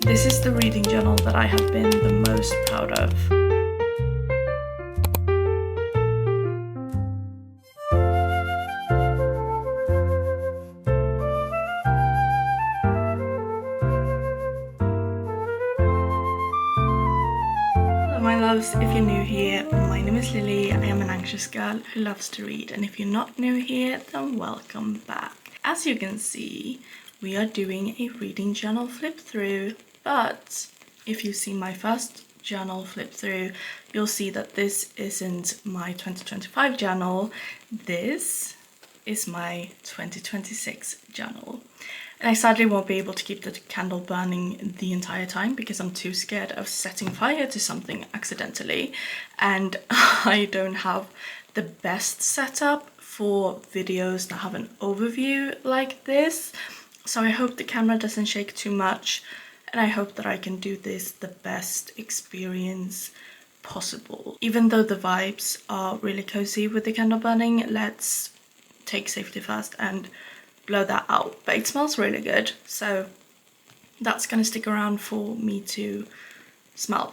This is the reading journal that I have been the most proud of. Hello my loves, if you're new here, my name is Lily. I am an anxious girl who loves to read, and if you're not new here, then welcome back. As you can see, we are doing a reading journal flip through, but if you see my first journal flip through, you'll see that this isn't my 2025 journal. This is my 2026 journal. And I sadly won't be able to keep the candle burning the entire time because I'm too scared of setting fire to something accidentally, and I don't have the best setup for videos that have an overview like this. So I hope the camera doesn't shake too much, and I hope that I can do this the best experience possible. Even though the vibes are really cozy with the candle burning, let's take safety first and blow that out. But it smells really good, so that's gonna stick around for me to smell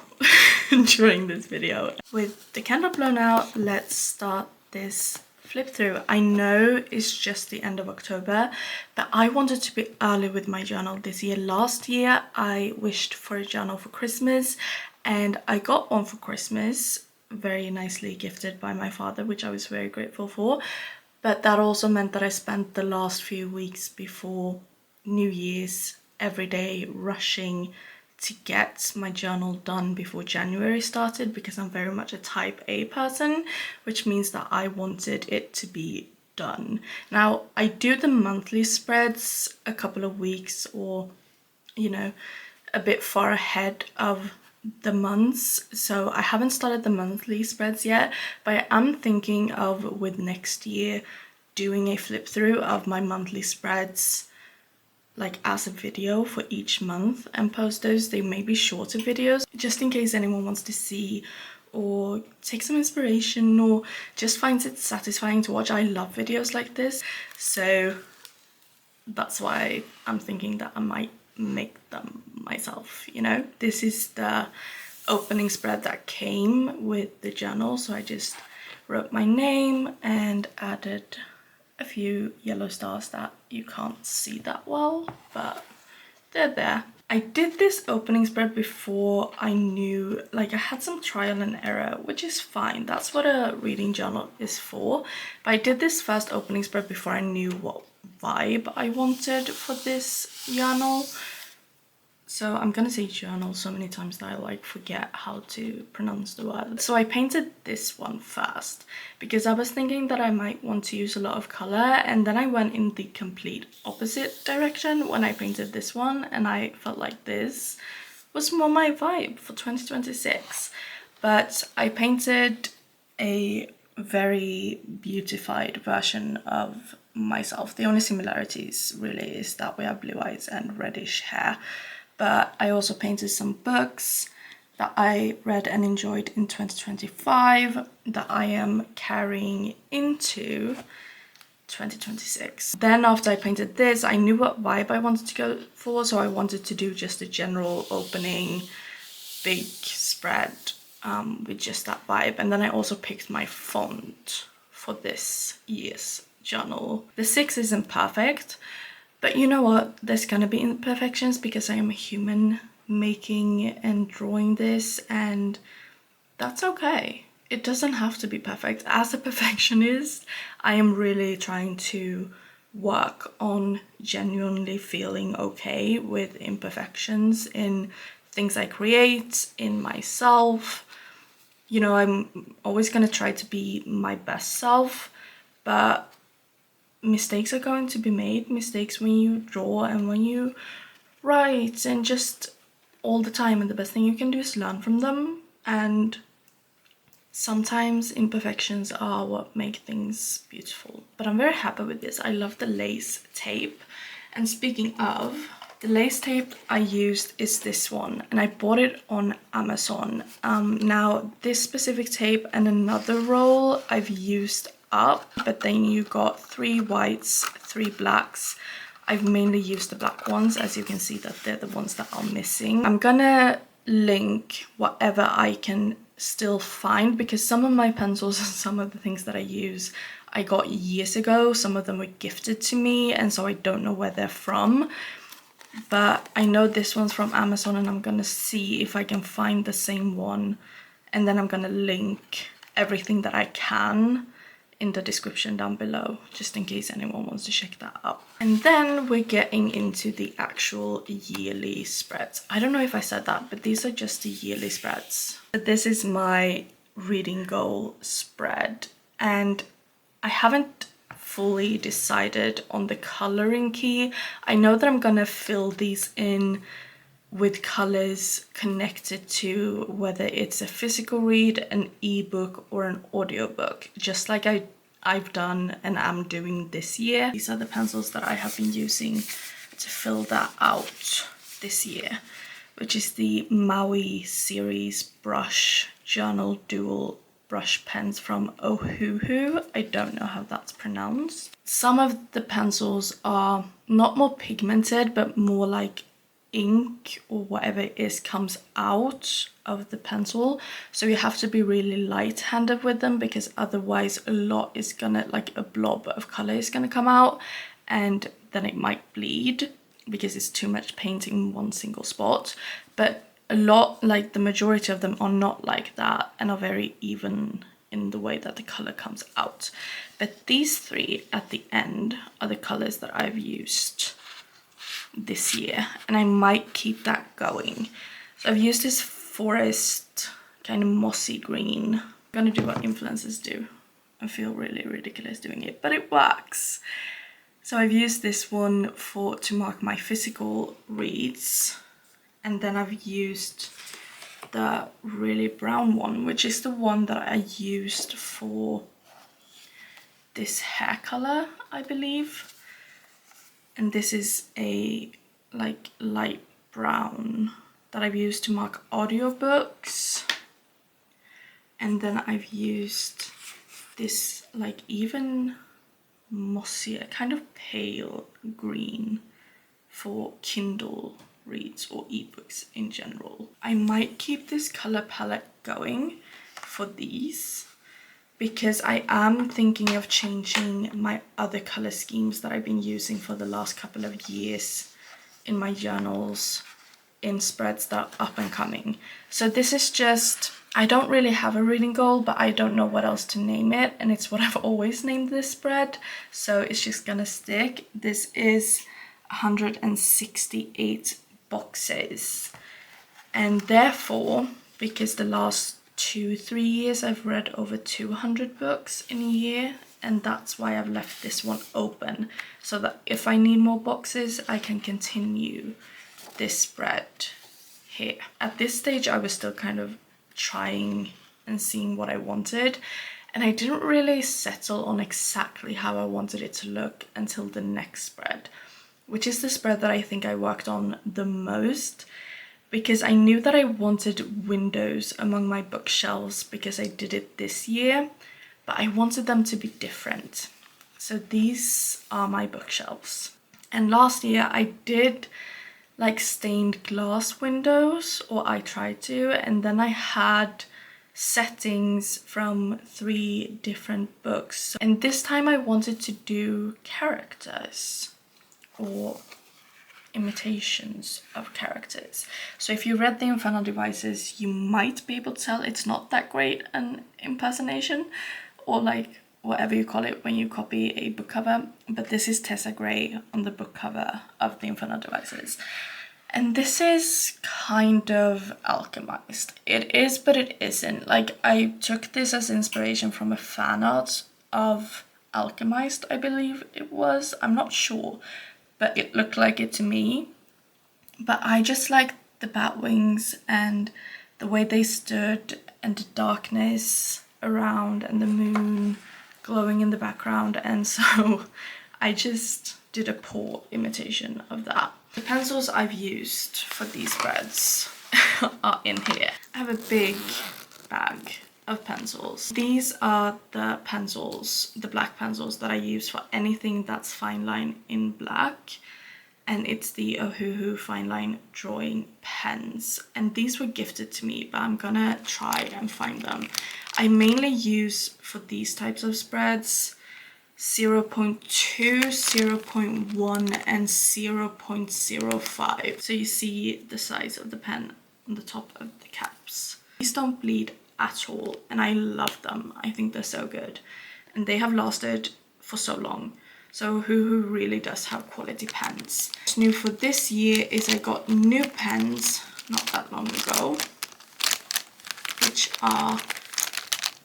during this video. With the candle blown out, let's start this flip through. I know it's just the end of October, but I wanted to be early with my journal this year. Last year I wished for a journal for Christmas, and I got one for Christmas, very nicely gifted by my father, which I was very grateful for. But that also meant that I spent the last few weeks before New Year's every day rushing to get my journal done before January started, because I'm very much a type A person, which means that I wanted it to be done. Now, I do the monthly spreads a couple of weeks, or, you know, a bit far ahead of the months, so I haven't started the monthly spreads yet, but I am thinking of, with next year, doing a flip through of my monthly spreads like as a video for each month and post those. They may be shorter videos, just in case anyone wants to see or take some inspiration or just finds it satisfying to watch. I love videos like this, so that's why I'm thinking that I might make them myself, you know. This is the opening spread that came with the journal, so I just wrote my name and added a few yellow stars that you can't see that well, but they're there. I did this opening spread before I knew, like, I had some trial and error, which is fine, that's what a reading journal is for. But I did this first opening spread before I knew what vibe I wanted for this journal. So I'm gonna say journal so many times that I like forget how to pronounce the word. So I painted this one first because I was thinking that I might want to use a lot of color, and then I went in the complete opposite direction when I painted this one, and I felt like this was more my vibe for 2026. But I painted a very beautified version of myself. The only similarities really is that we have blue eyes and reddish hair. But I also painted some books that I read and enjoyed in 2025 that I am carrying into 2026. Then after I painted this, I knew what vibe I wanted to go for, so I wanted to do just a general opening big spread with just that vibe. And then I also picked my font for this year's journal. The 6 isn't perfect, but you know what, there's gonna be imperfections because I am a human making and drawing this, and that's okay. It doesn't have to be perfect. As a perfectionist, I am really trying to work on genuinely feeling okay with imperfections in things I create, in myself. You know, I'm always gonna try to be my best self, but mistakes are going to be made. Mistakes when you draw and when you write and just all the time, and the best thing you can do is learn from them. And sometimes imperfections are what make things beautiful. But I'm very happy with this. I love the lace tape. And speaking of, the lace tape I used is this one, and I bought it on Amazon. Now this specific tape and another roll I've used up, but then you got 3 whites, 3 blacks. I've mainly used the black ones, as you can see that they're the ones that are missing. I'm gonna link whatever I can still find, because some of my pencils and some of the things that I use I got years ago. Some of them were gifted to me, and so I don't know where they're from. But I know this one's from Amazon, and I'm gonna see if I can find the same one, and then I'm gonna link everything that I can in the description down below, just in case anyone wants to check that out. And then we're getting into the actual yearly spreads. I don't know if I said that, but these are just the yearly spreads. This is my reading goal spread, and I haven't fully decided on the coloring key. I know that I'm gonna fill these in with colors connected to whether it's a physical read, an ebook, or an audiobook, just like I've done and am doing this year. These are the pencils that I have been using to fill that out this year, which is the Maui series brush journal dual brush pens from Ohuhu. I don't know how that's pronounced. Some of the pencils are not more pigmented, but more like ink or whatever it is comes out of the pencil, so you have to be really light-handed with them, because otherwise a lot is gonna, like a blob of color is gonna come out, and then it might bleed because it's too much paint in one single spot. But a lot, like the majority of them, are not like that and are very even in the way that the color comes out. But these three at the end are the colors that I've used this year, and I might keep that going. So I've used this forest kind of mossy green. I'm gonna do what influencers do. I feel really ridiculous doing it, but it works. So I've used this one to mark my physical reads, and then I've used the really brown one, which is the one that I used for this hair color, I believe. And this is a like light brown that I've used to mark audiobooks. And then I've used this like even mossier, kind of pale green for Kindle reads or ebooks in general. I might keep this color palette going for these, because I am thinking of changing my other color schemes that I've been using for the last couple of years in my journals in spreads that are up and coming. So this is just, I don't really have a reading goal, but I don't know what else to name it, and it's what I've always named this spread, so it's just gonna stick. This is 168 boxes, and therefore, because the last 2-3 years I've read over 200 books in a year, and that's why I've left this one open, so that if I need more boxes I can continue this spread here. At this stage I was still kind of trying and seeing what I wanted, and I didn't really settle on exactly how I wanted it to look until the next spread, which is the spread that I think I worked on the most, because I knew that I wanted windows among my bookshelves because I did it this year, but I wanted them to be different. So these are my bookshelves. And last year I did like stained glass windows, or I tried to, and then I had settings from 3 different books. And this time I wanted to do characters or imitations of characters. So if you read The Infernal Devices, you might be able to tell it's not that great an impersonation, or like whatever you call it when you copy a book cover, but this is Tessa Gray on the book cover of The Infernal Devices. And this is kind of alchemized. It is, but it isn't. Like, I took this as inspiration from a fan art of Alchemized, I believe it was. I'm not sure, but it looked like it to me. But I just liked the bat wings and the way they stood, and the darkness around, and the moon glowing in the background, and so I just did a poor imitation of that. The pencils I've used for these spreads are in here. I have a big bag of pencils. These are the pencils, the black pencils that I use for anything that's fine line in black. and it's the Ohuhu Fine Line Drawing Pens. And these were gifted to me, but I'm gonna try and find them. I mainly use, for these types of spreads, 0.2, 0.1 and 0.05. So you see the size of the pen on the top of the caps. These don't bleed at all, and I love them. I think they're so good, and they have lasted for so long. So Ohuhu really does have quality pens. What's new for this year is I got new pens not that long ago, which are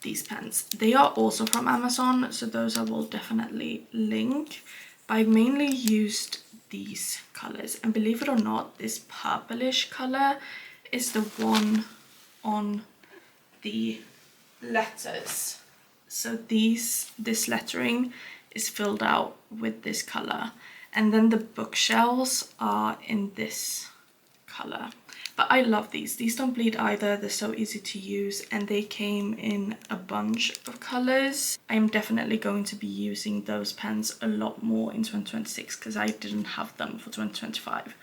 these pens. They are also from Amazon, so those I will definitely link. But I mainly used these colors, and believe it or not, this purplish color is the one on the letters. So this lettering is filled out with this color, and then the bookshelves are in this color. But I love these. These don't bleed either. They're so easy to use, and they came in a bunch of colors. I'm definitely going to be using those pens a lot more in 2026 because I didn't have them for 2025.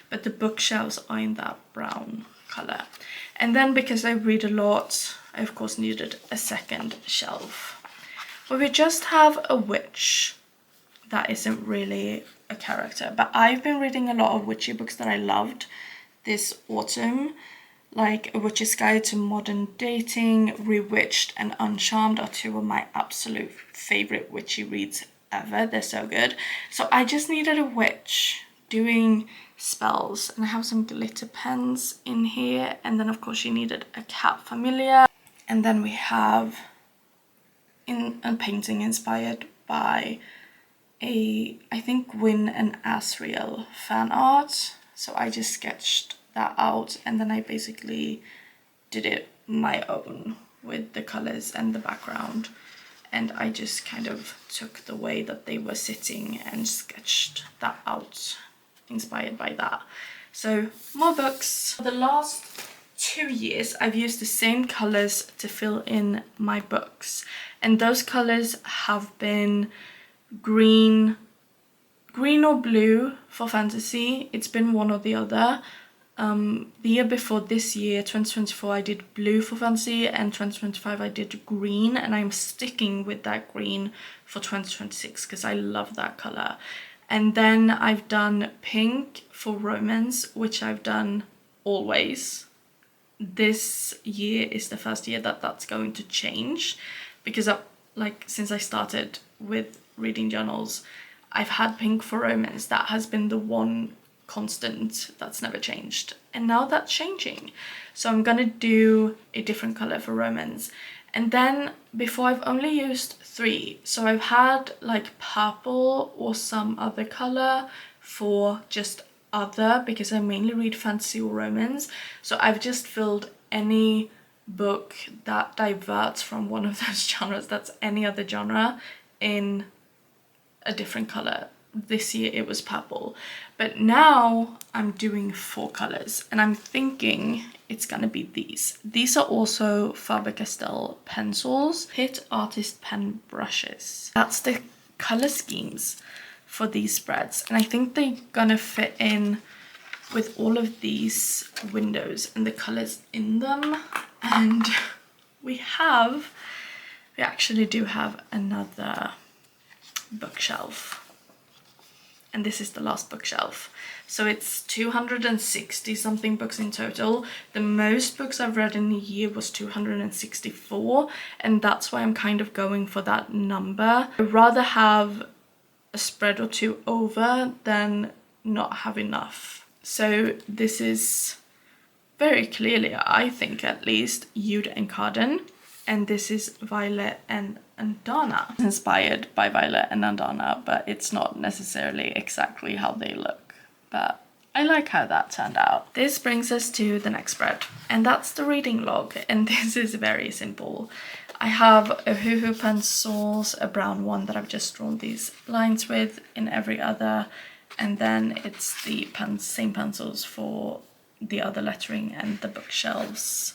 But the bookshelves are in that brown color. And then because I read a lot, I of course needed a second shelf. But we just have a witch that isn't really a character. But I've been reading a lot of witchy books that I loved this autumn, like A Witch's Guide to Modern Dating, Rewitched and Uncharmed are two of my absolute favorite witchy reads ever. They're so good. So I just needed a witch doing spells, and I have some glitter pens in here, and then of course she needed a cat familiar, and then we have a painting inspired by I think Gwyn and Asriel fan art. So I just sketched that out, and then I basically did it my own with the colors and the background, and I just kind of took the way that they were sitting and sketched that out, inspired by that. So more books. For the last 2 years I've used the same colors to fill in my books, and those colors have been green or blue for fantasy. It's been one or the other. The year before this year, 2024, I did blue for fantasy, and 2025 I did green, and I'm sticking with that green for 2026 because I love that color. And then I've done pink for romance, which I've done always. This year is the first year that that's going to change, because since I started with reading journals, I've had pink for romance. That has been the one constant that's never changed, and now that's changing. So I'm gonna do a different color for romance. And then before, I've only used 3. So I've had like purple or some other color for just other, because I mainly read fantasy or romance. So I've just filled any book that diverts from one of those genres, that's any other genre, in a different color. This year it was purple, but now I'm doing 4 colors, and I'm thinking it's gonna be these. These are also Faber-Castell pencils, Pitt Artist Pen brushes. That's the color schemes for these spreads, and I think they're gonna fit in with all of these windows and the colors in them. And we actually do have another bookshelf, and this is the last bookshelf. So it's 260 something books in total. The most books I've read in a year was 264, and that's why I'm kind of going for that number. I'd rather have a spread or 2 over than not have enough. So this is very clearly, I think at least, Jude and Carden, and this is Violet and Andana. It's inspired by Violet and Andana, but it's not necessarily exactly how they look, but I like how that turned out. This brings us to the next spread, and that's the reading log, and this is very simple. I have a Ohuhu pencils, a brown one that I've just drawn these lines with in every other, and then it's the same pencils for the other lettering and the bookshelves,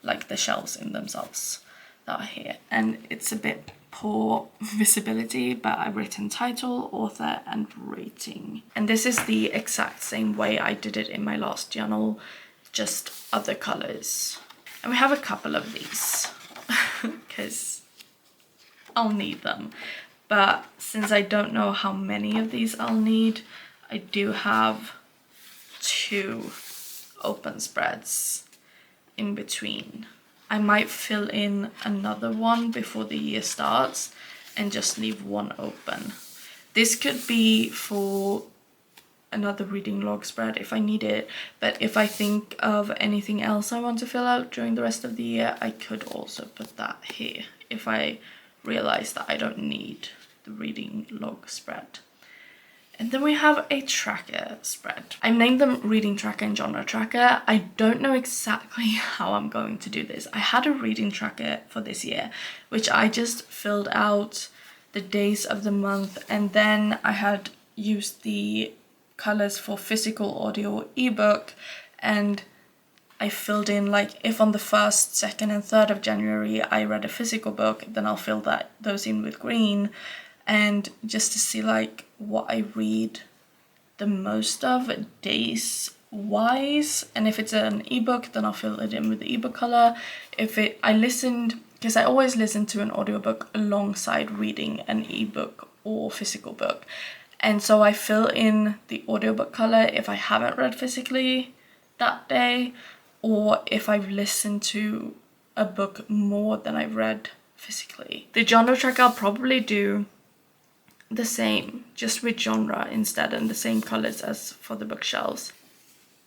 like the shelves in themselves that are here. And it's a bit poor visibility, but I've written title, author, and rating. And this is the exact same way I did it in my last journal, just other colors. And we have a couple of these because I'll need them. But since I don't know how many of these I'll need, I do have 2 open spreads in between. I might fill in another one before the year starts and just leave one open. This could be for another reading log spread if I need it, but if I think of anything else I want to fill out during the rest of the year, I could also put that here if I realize that I don't need the reading log spread. And then we have a tracker spread. I've named them reading tracker and genre tracker. I don't know exactly how I'm going to do this. I had a reading tracker for this year, which I just filled out the days of the month, and then I had used the colors for physical, audio, ebook, and I filled in like if on the 1st, 2nd and 3rd of January I read a physical book, then I'll fill those in with green, and just to see like what I read the most of days wise. And if it's an ebook, then I'll fill it in with the ebook color. Because I always listen to an audiobook alongside reading an ebook or physical book, and so I fill in the audiobook color if I haven't read physically that day, or if I've listened to a book more than I've read physically. The genre tracker I'll probably do the same, just with genre instead, and the same colors as for the bookshelves.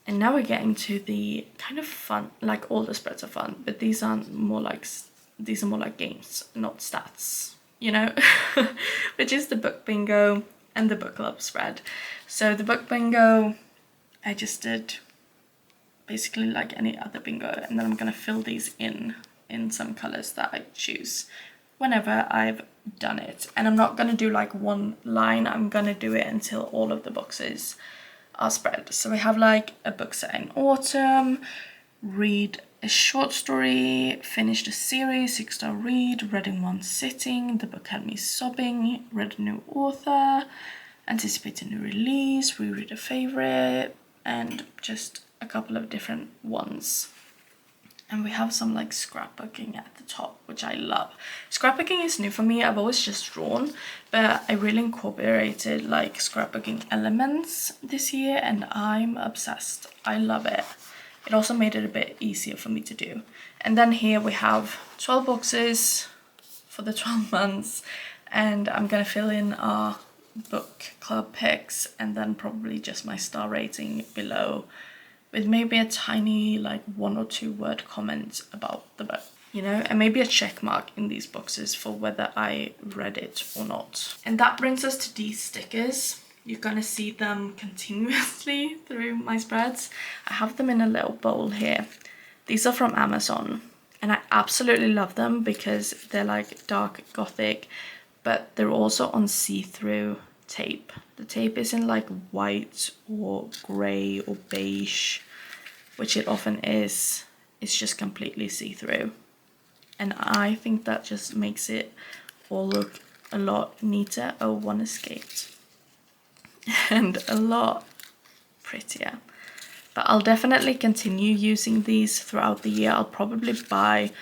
And now we're getting to the kind of fun, like all the spreads are fun, but these are more like games, not stats, you know, which is the book bingo and the book club spread. So the book bingo, I just did basically like any other bingo, and then I'm gonna fill these in some colors that I choose whenever I've done it. And I'm not gonna do like one line, I'm gonna do it until all of the boxes are spread. So we have like a book set in autumn, read a short story, finished a series, 6-star read, read in one sitting, the book had me sobbing, read a new author, anticipate a new release, reread a favorite, and just a couple of different ones. And we have some like scrapbooking at the top, which I love. Scrapbooking is new for me. I've always just drawn, but I really incorporated like scrapbooking elements this year, and I'm obsessed. I love it. It also made it a bit easier for me to do. And then here we have 12 boxes for the 12 months, and I'm gonna fill in our book club picks and then probably just my star rating below, with maybe a tiny like 1 or 2 word comment about the book, you know, and maybe a check mark in these boxes for whether I read it or not. And that brings us to these stickers. You're gonna see them continuously through my spreads. I have them in a little bowl here. These are from Amazon, and I absolutely love them because they're like dark gothic, but they're also on see-through tape. The tape is in like white or grey or beige, which it often is. It's just completely see-through, and I think that just makes it all look a lot neater. Oh, one escaped. And a lot prettier. But I'll definitely continue using these throughout the year. I'll probably buy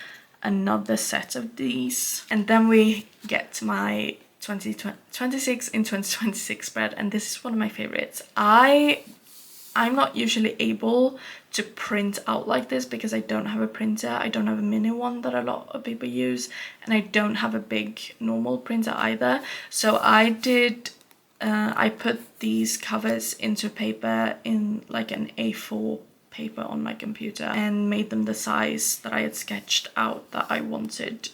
another set of these. And then we get to my 2026 in 2026 spread, and this is one of my favorites. I'm not usually able to print out like this because I don't have a printer. I don't have a mini one that a lot of people use, and I don't have a big normal printer either. So I put these covers into paper in like an A4 paper on my computer and made them the size that I had sketched out that I wanted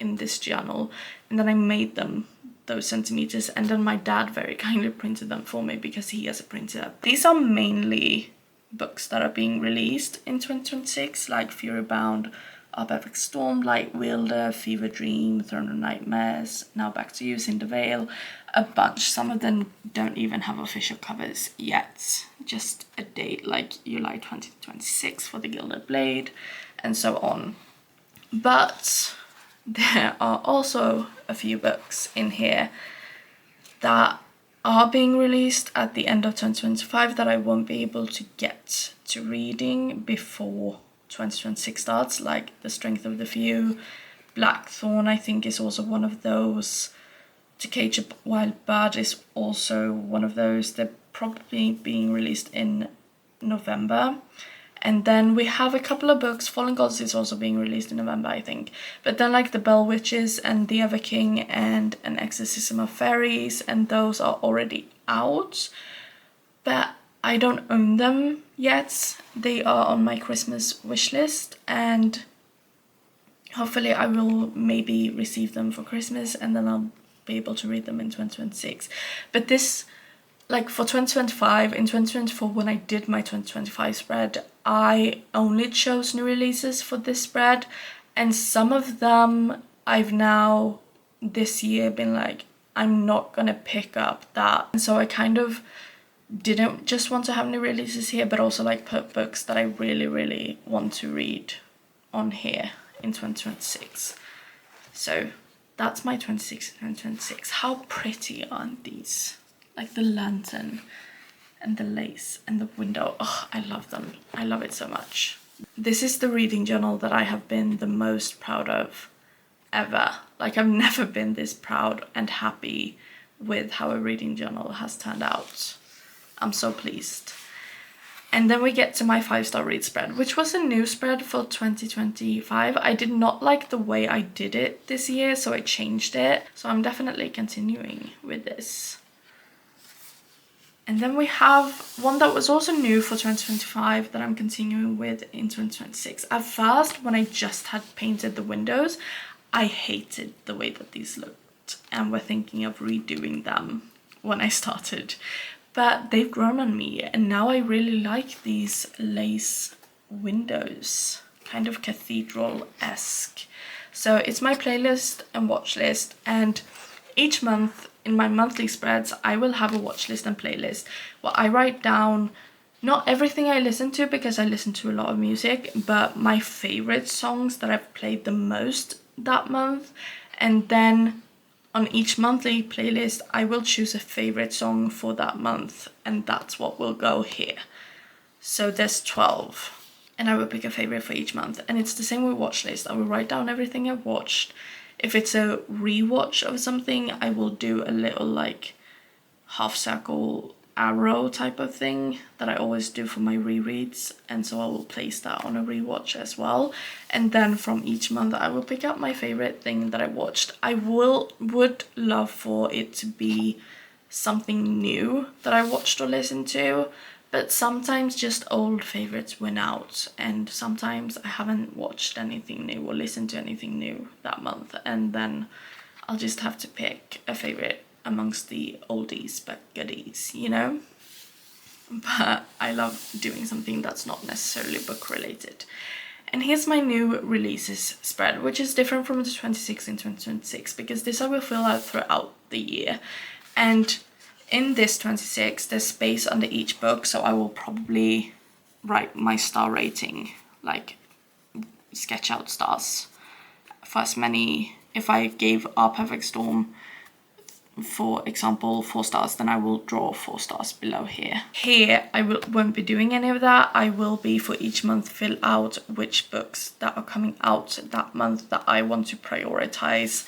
in this journal, and then I made them those centimeters, and then my dad very kindly printed them for me because he has a printer. These are mainly books that are being released in 2026, like Furybound, Our Perfect Storm, Light Wielder, Fever Dream, Throne of Nightmares, Now Back to You, Cinder Vale, a bunch. Some of them don't even have official covers yet, just a date like July 2026 for The Gilded Blade, and so on. But there are also a few books in here that are being released at the end of 2025 that I won't be able to get to reading before 2026 starts, like The Strength of the Few. Blackthorn, I think, is also one of those. To Cage a Wild Bird is also one of those. They're probably being released in November. And then we have a couple of books. Fallen Gods is also being released in November, I think. But then like The Bell Witches and The Ever King and An Exorcism of Fairies, and those are already out. But I don't own them yet. They are on my Christmas wish list, and hopefully I will maybe receive them for Christmas, and then I'll be able to read them in 2026. But this, like for 2025, in 2024 when I did my 2025 spread, I only chose new releases for this spread, and some of them I've now this year been like, I'm not gonna pick up that. And so I kind of didn't just want to have new releases here, but also like put books that I really want to read on here in 2026. So that's my 26 and 2026. How pretty aren't these? Like the lantern and the lace and the window. Oh, I love them. I love it so much. This is the reading journal that I have been the most proud of ever. Like I've never been this proud and happy with how a reading journal has turned out. I'm so pleased. And then we get to my 5-star read spread, which was a new spread for 2025. I did not like the way I did it this year, so I changed it. So I'm definitely continuing with this. And then we have one that was also new for 2025 that I'm continuing with in 2026. At first, when I just had painted the windows, I hated the way that these looked and were thinking of redoing them when I started. But they've grown on me, and now I really like these lace windows, kind of cathedral-esque. So it's my playlist and watch list, and each month in my monthly spreads I will have a watch list and playlist where I write down not everything I listen to, because I listen to a lot of music, but my favorite songs that I've played the most that month. And then on each monthly playlist, I will choose a favorite song for that month, and that's what will go here. So there's 12, and I will pick a favorite for each month. And it's the same with watch list. I will write down everything I've watched. If it's a rewatch of something, I will do a little like half circle arrow type of thing that I always do for my rereads, and so I will place that on a rewatch as well. And then from each month I will pick up my favorite thing that I watched. I would love for it to be something new that I watched or listened to, but sometimes just old favorites win out, and sometimes I haven't watched anything new or listened to anything new that month, and then I'll just have to pick a favorite amongst the oldies but goodies, you know? But I love doing something that's not necessarily book related. And here's my new releases spread, which is different from the 26 and 2026, because this I will fill out throughout the year. And in this 26, there's space under each book, so I will probably write my star rating, like sketch out stars for as many. If I gave Our Perfect Storm, for example, 4 stars, then I will draw 4 stars below here. Here I won't be doing any of that. I will be for each month fill out which books that are coming out that month that I want to prioritize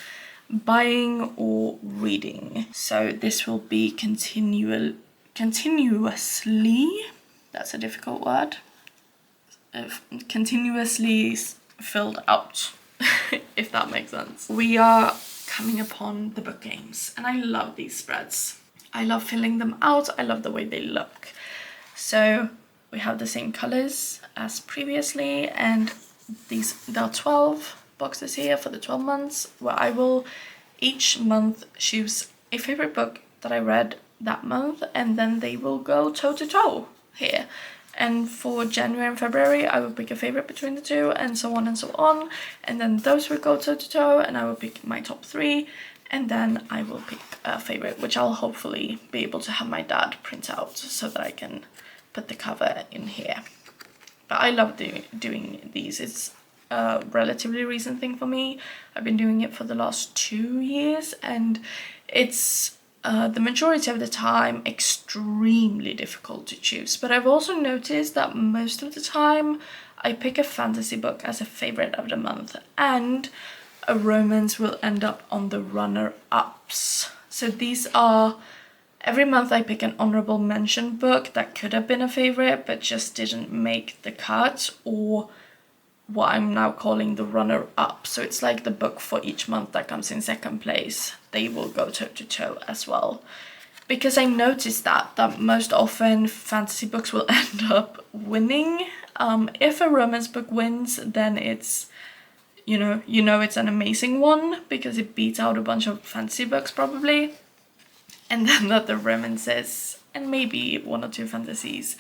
buying or reading. So this will be continuously, that's a difficult word, continuously filled out, if that makes sense. We are coming upon the book games, and I love these spreads. I love filling them out. I love the way they look. So we have the same colors as previously, and there are 12 boxes here for the 12 months, where I will each month choose a favorite book that I read that month, and then they will go toe to toe here. And for January and February, I will pick a favorite between the two, and so on and so on. And then those will go toe to toe, and I will pick my top 3. And then I will pick a favorite, which I'll hopefully be able to have my dad print out so that I can put the cover in here. But I love doing these. It's a relatively recent thing for me. I've been doing it for the last 2 years, and it's the majority of the time extremely difficult to choose. But I've also noticed that most of the time I pick a fantasy book as a favorite of the month, and a romance will end up on the runner-ups. So these are, every month I pick an honorable mention book that could have been a favorite but just didn't make the cut, or what I'm now calling the runner-up. So it's like the book for each month that comes in second place. They will go toe-to-toe as well. Because I noticed that most often fantasy books will end up winning. If a romance book wins, then it's, you know it's an amazing one because it beats out a bunch of fantasy books probably. And then that the romances and maybe 1 or 2 fantasies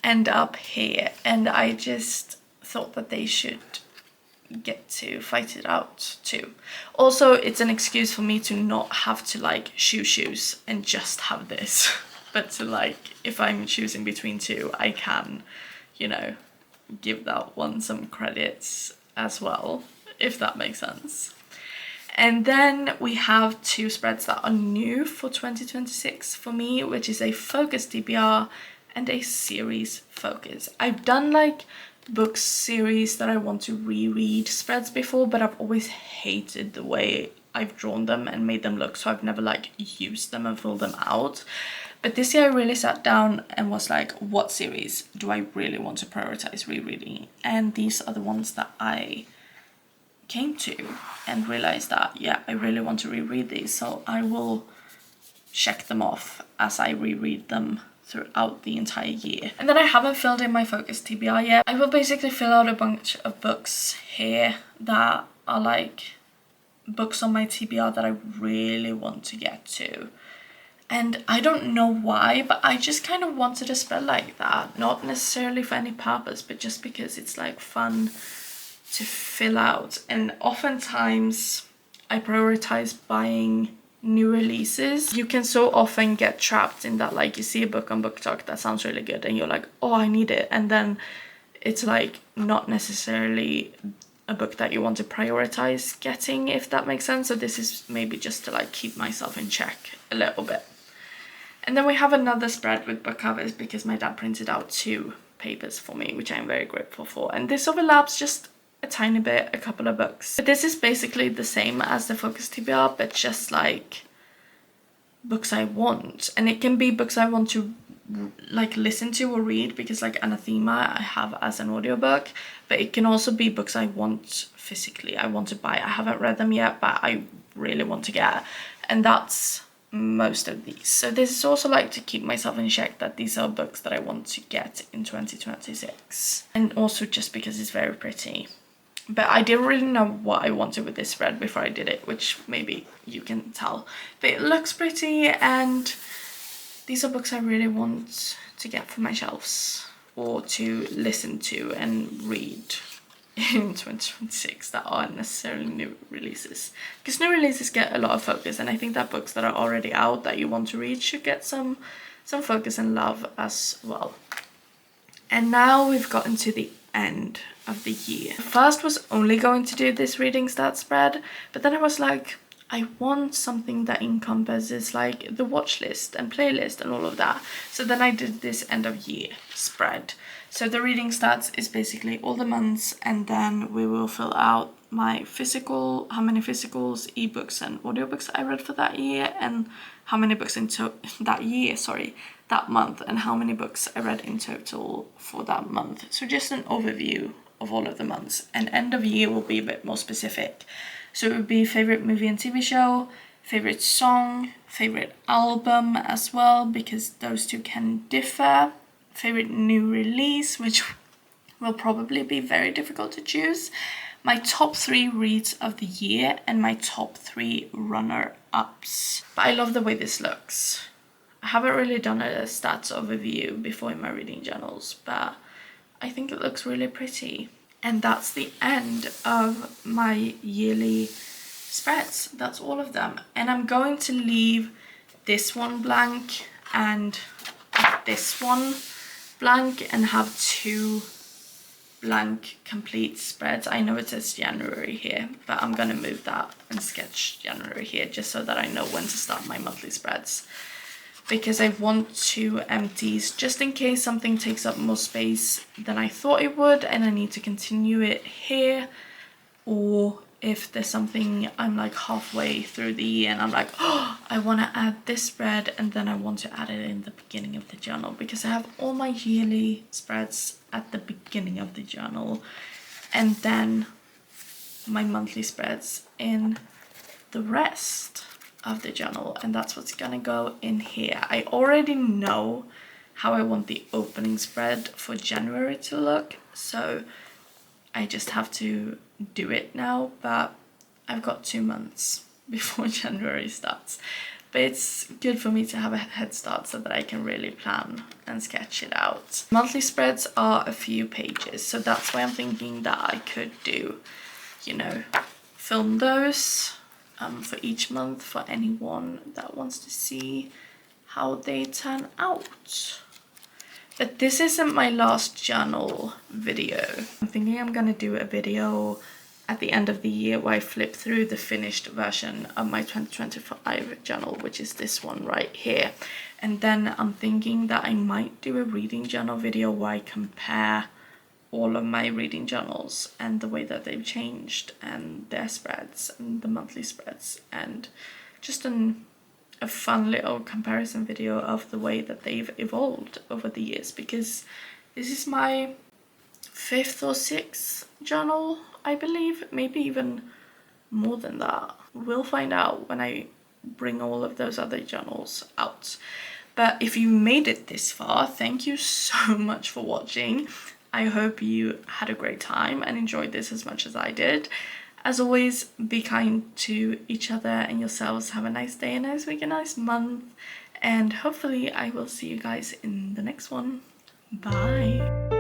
end up here. And I just thought that they should get to fight it out too. Also, it's an excuse for me to not have to like choose and just have this. But to like, if I'm choosing between 2, I can, give that one some credits as well, if that makes sense. And then we have 2 spreads that are new for 2026 for me, which is a focus TBR and a series focus. I've done like book series that I want to reread spreads before, but I've always hated the way I've drawn them and made them look, so I've never like used them and filled them out. But this year I really sat down and was like, what series do I really want to prioritize rereading? And these are the ones that I came to and realized that, yeah, I really want to reread these. So I will check them off as I reread them throughout the entire year. And then I haven't filled in my focus TBR yet. I will basically fill out a bunch of books here that are like books on my TBR that I really want to get to. And I don't know why, but I just kind of wanted a spread like that. Not necessarily for any purpose, but just because it's like fun to fill out. And oftentimes I prioritize buying new releases. You can so often get trapped in that, like you see a book on BookTok that sounds really good and you're like, oh, I need it. And then it's like not necessarily a book that you want to prioritize getting, if that makes sense. So this is maybe just to like keep myself in check a little bit. And then we have another spread with book covers because my dad printed out 2 papers for me, which I'm very grateful for. And this overlaps just a tiny bit, a couple of books. But this is basically the same as the focus TBR, but just like books I want. And it can be books I want to like listen to or read, because like Anathema I have as an audiobook, but it can also be books I want physically, I want to buy. I haven't read them yet, but I really want to get, and that's most of these. So this is also like to keep myself in check that these are books that I want to get in 2026, and also just because it's very pretty. But I didn't really know what I wanted with this spread before I did it, which maybe you can tell. But it looks pretty, and these are books I really want to get for my shelves or to listen to and read in 2026 that aren't necessarily new releases. Because new releases get a lot of focus, and I think that books that are already out that you want to read should get some focus and love as well. And now we've gotten to the end of the year. First was only going to do this reading stat spread, but then I was like, I want something that encompasses like the watch list and playlist and all of that. So then I did this end of year spread. So the reading stats is basically all the months, and then we will fill out my how many physicals, ebooks and audiobooks I read for that year, and how many books that month, and how many books I read in total for that month. So just an overview of all of the months, and end of year will be a bit more specific. So it would be favorite movie and TV show, favorite song, favorite album as well, because those 2 can differ, favorite new release, which will probably be very difficult to choose, my top 3 reads of the year, and my top 3 runner-ups. But I love the way this looks. I haven't really done a stats overview before in my reading journals, but I think it looks really pretty. And that's the end of my yearly spreads. That's all of them. And I'm going to leave this one blank and this one blank and have 2 blank complete spreads. I know it says January here, but I'm gonna move that and sketch January here just so that I know when to start my monthly spreads, because I want 2 empties just in case something takes up more space than I thought it would and I need to continue it here, or if there's something I'm like halfway through the year and I'm like, oh, I want to add this spread, and then I want to add it in the beginning of the journal, because I have all my yearly spreads at the beginning of the journal and then my monthly spreads in the rest of the journal, and that's what's gonna go in here. I already know how I want the opening spread for January to look, so I just have to do it now, but I've got 2 months before January starts. But it's good for me to have a head start so that I can really plan and sketch it out. Monthly spreads are a few pages, so that's why I'm thinking that I could do, you know, film those for each month for anyone that wants to see how they turn out. But this isn't my last journal video. I'm thinking I'm gonna do a video at the end of the year where I flip through the finished version of my 2025 journal, which is this one right here. And then I'm thinking that I might do a reading journal video where I compare all of my reading journals and the way that they've changed and their spreads and the monthly spreads, and just a fun little comparison video of the way that they've evolved over the years, because this is my 5th or 6th journal, I believe, maybe even more than that. We'll find out when I bring all of those other journals out. But if you made it this far, thank you so much for watching. I hope you had a great time and enjoyed this as much as I did. As always, be kind to each other and yourselves. Have a nice day, a nice week, a nice month, and hopefully I will see you guys in the next one. Bye.